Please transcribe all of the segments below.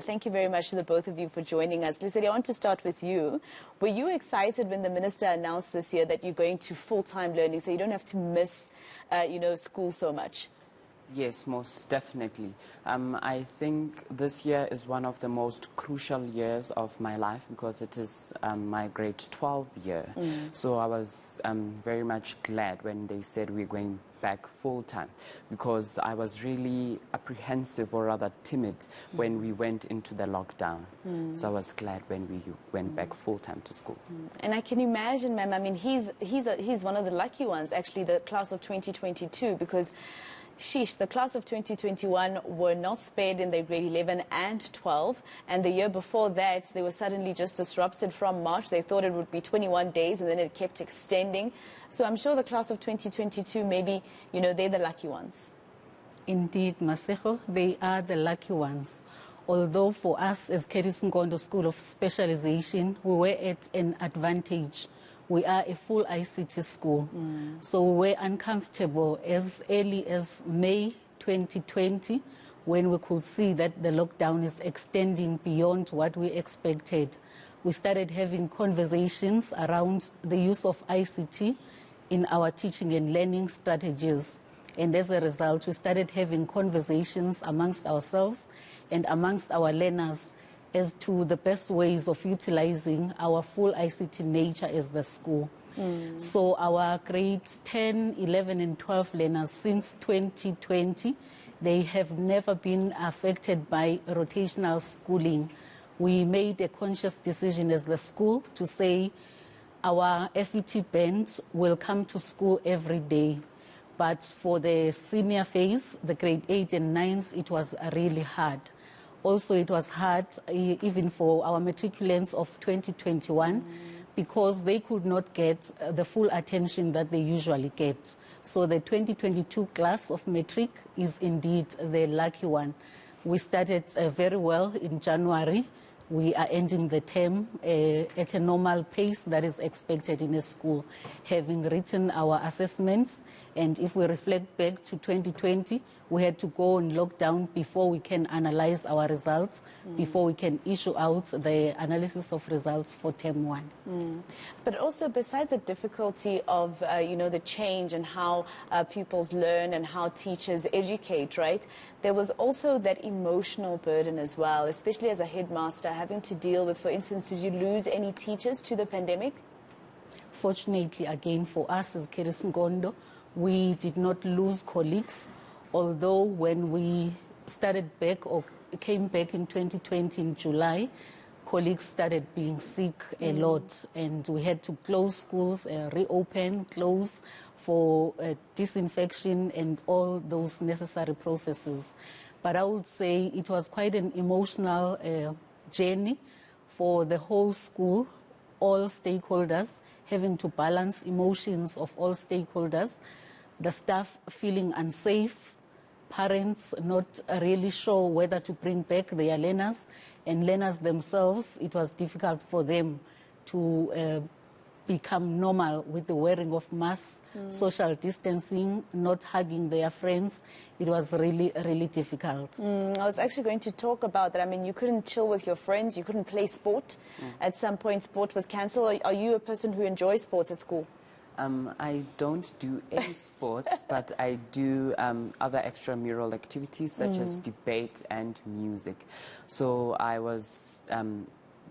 thank you very much to the both of you for joining us. Lesedi, I want to start with you. Were you excited when the minister announced this year that you're going to full-time learning so you don't have to miss, school so much? Yes, most definitely. I think this year is one of the most crucial years of my life because it is my grade 12 year. So I was very much glad when they said we're going back full-time because I was really apprehensive or rather timid when we went into the lockdown. So I was glad when we went back full-time to school. And I can imagine, ma'am, I mean, he's one of the lucky ones, actually, the class of 2022, because sheesh, the class of 2021 were not spared in their grade 11 and 12, and the year before that they were suddenly just disrupted from March. They thought it would be 21 days and then it kept extending. So I'm sure the class of 2022, maybe, they're the lucky ones. Indeed, Masego, they are the lucky ones. Although for us as Katie Nkondo School of Specialization, we were at an advantage. We are a full ICT school, so we were uncomfortable as early as May 2020 when we could see that the lockdown is extending beyond what we expected. We started having conversations around the use of ICT in our teaching and learning strategies. And as a result, we started having conversations amongst ourselves and amongst our learners as to the best ways of utilizing our full ICT nature as the school. So our grades 10, 11 and 12 learners since 2020, they have never been affected by rotational schooling. We made a conscious decision as the school to say our FET band will come to school every day. But for the senior phase, the grade 8 and 9s, it was really hard. Also, it was hard even for our matriculants of 2021 because they could not get the full attention that they usually get. So the 2022 class of matric is indeed the lucky one. We started very well in January. We are ending the term at a normal pace that is expected in a school, having written our assessments. And if we reflect back to 2020, we had to go on lockdown before we can analyze our results, before we can issue out the analysis of results for term 1. But also, besides the difficulty of, the change and how pupils learn and how teachers educate, right, there was also that emotional burden as well, especially as a headmaster, having to deal with, for instance, did you lose any teachers to the pandemic? Fortunately, again, for us as Katie Nkondo, we did not lose colleagues, although when we started back or came back in 2020 in July, colleagues started being sick a lot, and we had to close schools, reopen, close for disinfection and all those necessary processes. But I would say it was quite an emotional journey for the whole school, all stakeholders, having to balance emotions of all stakeholders, the staff feeling unsafe, parents not really sure whether to bring back their learners, and learners themselves, it was difficult for them to become normal with the wearing of masks, social distancing, not hugging their friends. It was really, really difficult. I was actually going to talk about that. I mean, you couldn't chill with your friends, you couldn't play sport. At some point, sport was cancelled. Are you a person who enjoys sports at school? I don't do any sports, but I do other extramural activities such as debate and music. So I was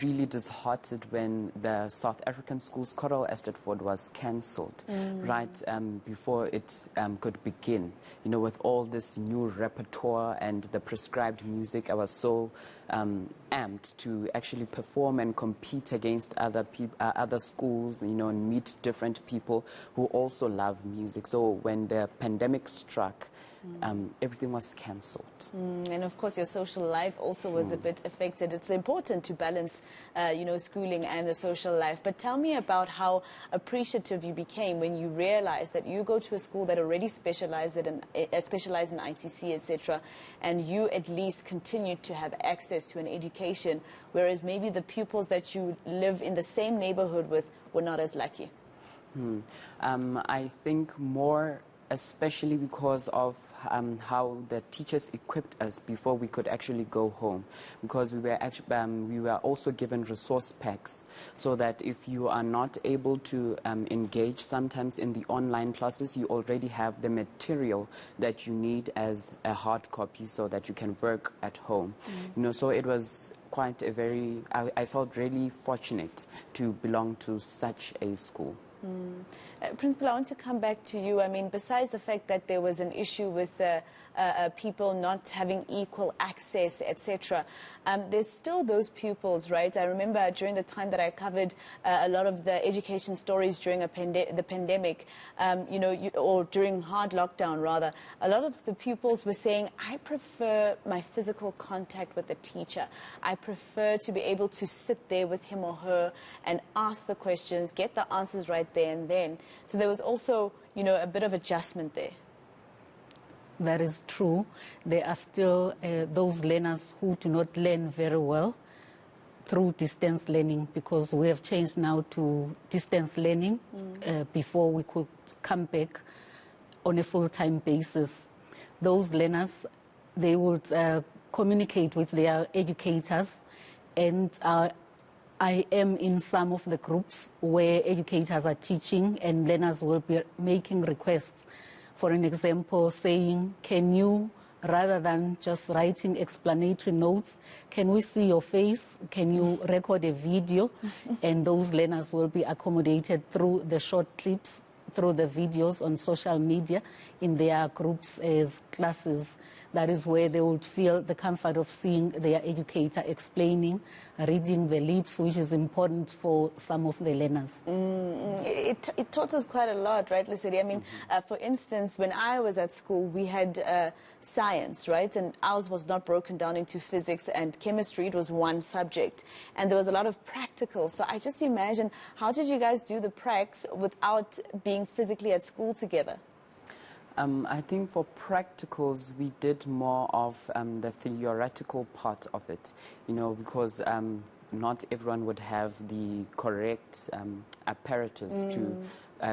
really disheartened when the South African Schools Coral Estetford was cancelled right before it could begin. With all this new repertoire and the prescribed music, I was so amped to actually perform and compete against other schools, and meet different people who also love music. So when the pandemic struck, everything was cancelled. And of course, your social life also was a bit affected. It's important to balance, schooling and the social life. But tell me about how appreciative you became when you realized that you go to a school that already specialized in ITC, etc., and you at least continued to have access to an education, whereas maybe the pupils that you live in the same neighborhood with were not as lucky. I think more, especially because of how the teachers equipped us before we could actually go home, because we were also given resource packs, so that if you are not able to engage sometimes in the online classes, you already have the material that you need as a hard copy so that you can work at home. So it was quite a very, I felt really fortunate to belong to such a school. Principal, I want to come back to you. I mean, besides the fact that there was an issue with people not having equal access, etc., there's still those pupils, right? I remember during the time that I covered a lot of the education stories during the pandemic, or during hard lockdown, rather, a lot of the pupils were saying, I prefer my physical contact with the teacher. I prefer to be able to sit there with him or her and ask the questions, get the answers right there and then. So there was also, a bit of adjustment there. That is true. There are still those learners who do not learn very well through distance learning, because we have changed now to distance learning. Before we could come back on a full-time basis. Those learners, they would communicate with their educators, and I am in some of the groups where educators are teaching and learners will be making requests. For an example, saying, can you, rather than just writing explanatory notes, can we see your face? Can you record a video? And those learners will be accommodated through the short clips, through the videos on social media in their groups as classes. That is where they would feel the comfort of seeing their educator explaining, reading the lips, which is important for some of the learners. It taught us quite a lot, right, Lesedi? I mean, for instance, when I was at school, we had science, right? And ours was not broken down into physics and chemistry. It was one subject. And there was a lot of practical. So I just imagine, how did you guys do the pracs without being physically at school together? I think for practicals, we did more of the theoretical part of it, because not everyone would have the correct apparatus to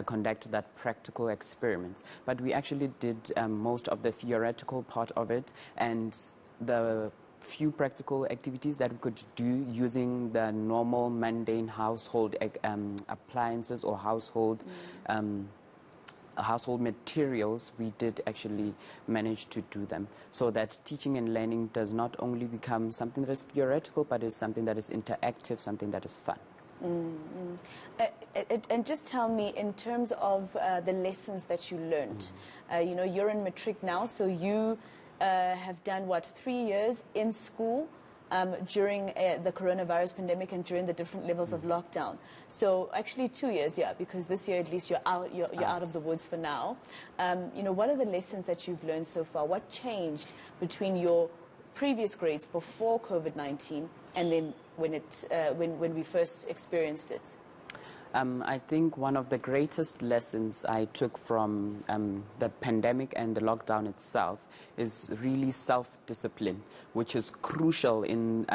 conduct that practical experiments. But we actually did most of the theoretical part of it, and the few practical activities that we could do using the normal mundane household appliances or household materials, we did actually manage to do them, so that teaching and learning does not only become something that is theoretical, but is something that is interactive, something that is fun. And just tell me, in terms of the lessons that you learned, you're in matric now, so you have done, 3 years in school during the coronavirus pandemic and during the different levels of lockdown. So actually 2 years, because this year at least you're out of the woods for now. What are the lessons that you've learned so far? What changed between your previous grades before COVID-19 and then when we first experienced it? I think one of the greatest lessons I took from the pandemic and the lockdown itself is really self-discipline, which is crucial in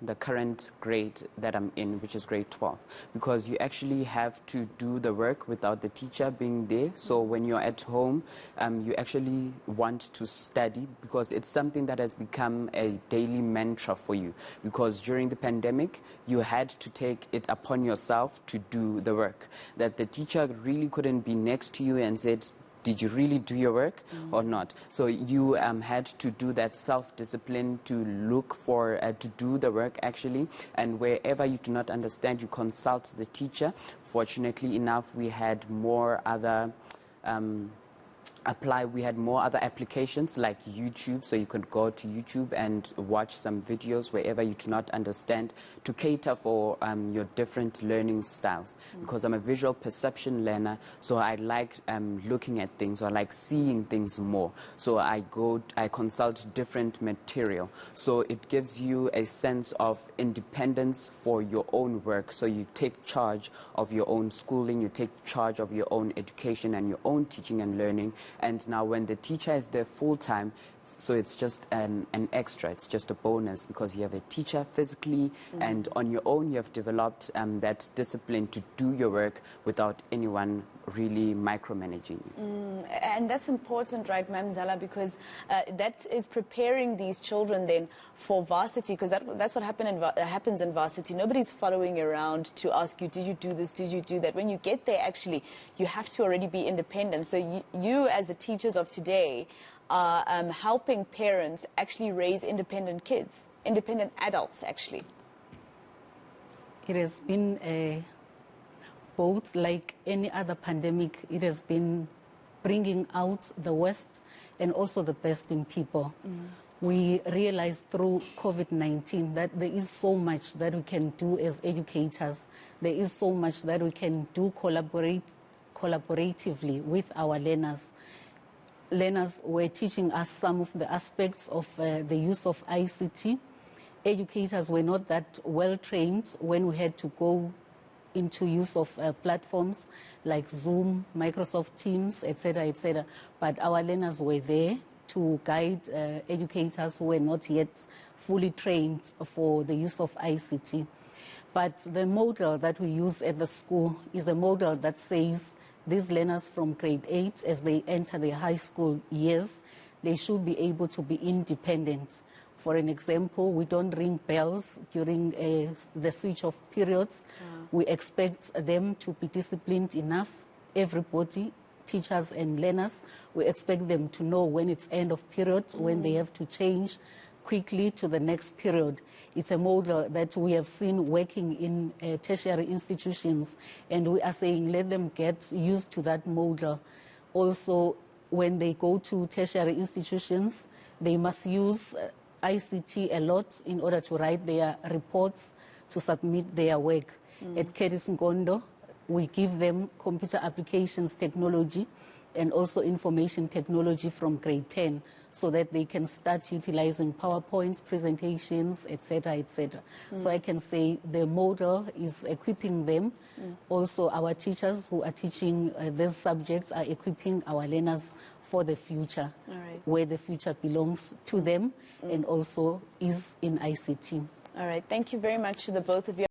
the current grade that I'm in, which is grade 12, because you actually have to do the work without the teacher being there. So when you're at home, you actually want to study, because it's something that has become a daily mantra for you, because during the pandemic, you had to take it upon yourself to do the work, that the teacher really couldn't be next to you and said, did you really do your work or not? So you had to do that self-discipline to look for, to do the work actually, and wherever you do not understand, you consult the teacher. Fortunately enough, we had more other applications like YouTube, so you could go to YouTube and watch some videos wherever you do not understand, to cater for your different learning styles. Because I'm a visual perception learner, so I like looking at things, or I like seeing things more. So I consult different material. So it gives you a sense of independence for your own work. So you take charge of your own schooling, you take charge of your own education and your own teaching and learning. And now when the teacher is there full-time, So it's just an extra, it's just a bonus because you have a teacher physically and on your own you have developed that discipline to do your work without anyone really micromanaging you. And that's important, right, Ma'am Zala, because that is preparing these children then for varsity, because that's what happens in varsity. Nobody's following you around to ask you, did you do this, did you do that? When you get there, actually, you have to already be independent. So you as the teachers of today, are helping parents actually raise independent kids, independent adults, actually. It has been both, like any other pandemic. It has been bringing out the worst and also the best in people. We realized through COVID-19 that there is so much that we can do as educators. There is so much that we can do collaboratively with our learners. Learners were teaching us some of the aspects of the use of ICT. Educators were not that well trained when we had to go into use of platforms like Zoom, Microsoft Teams, etc., etc. But our learners were there to guide educators who were not yet fully trained for the use of ICT. But the model that we use at the school is a model that says these learners from grade 8, as they enter their high school years, they should be able to be independent. For an example, we don't ring bells during the switch of periods. We expect them to be disciplined enough. Everybody, teachers and learners, we expect them to know when it's end of period, when they have to change quickly to the next period. It's a model that we have seen working in tertiary institutions, and we are saying let them get used to that model. Also, when they go to tertiary institutions, they must use ICT a lot in order to write their reports, to submit their work. At Curtis Ngondo, we give them computer applications technology and also information technology from grade 10, so that they can start utilizing PowerPoints, presentations, etc., etc. So I can say the model is equipping them. Also, our teachers who are teaching these subjects are equipping our learners for the future, where the future belongs to them and also is in ICT. All right. Thank you very much to the both of you.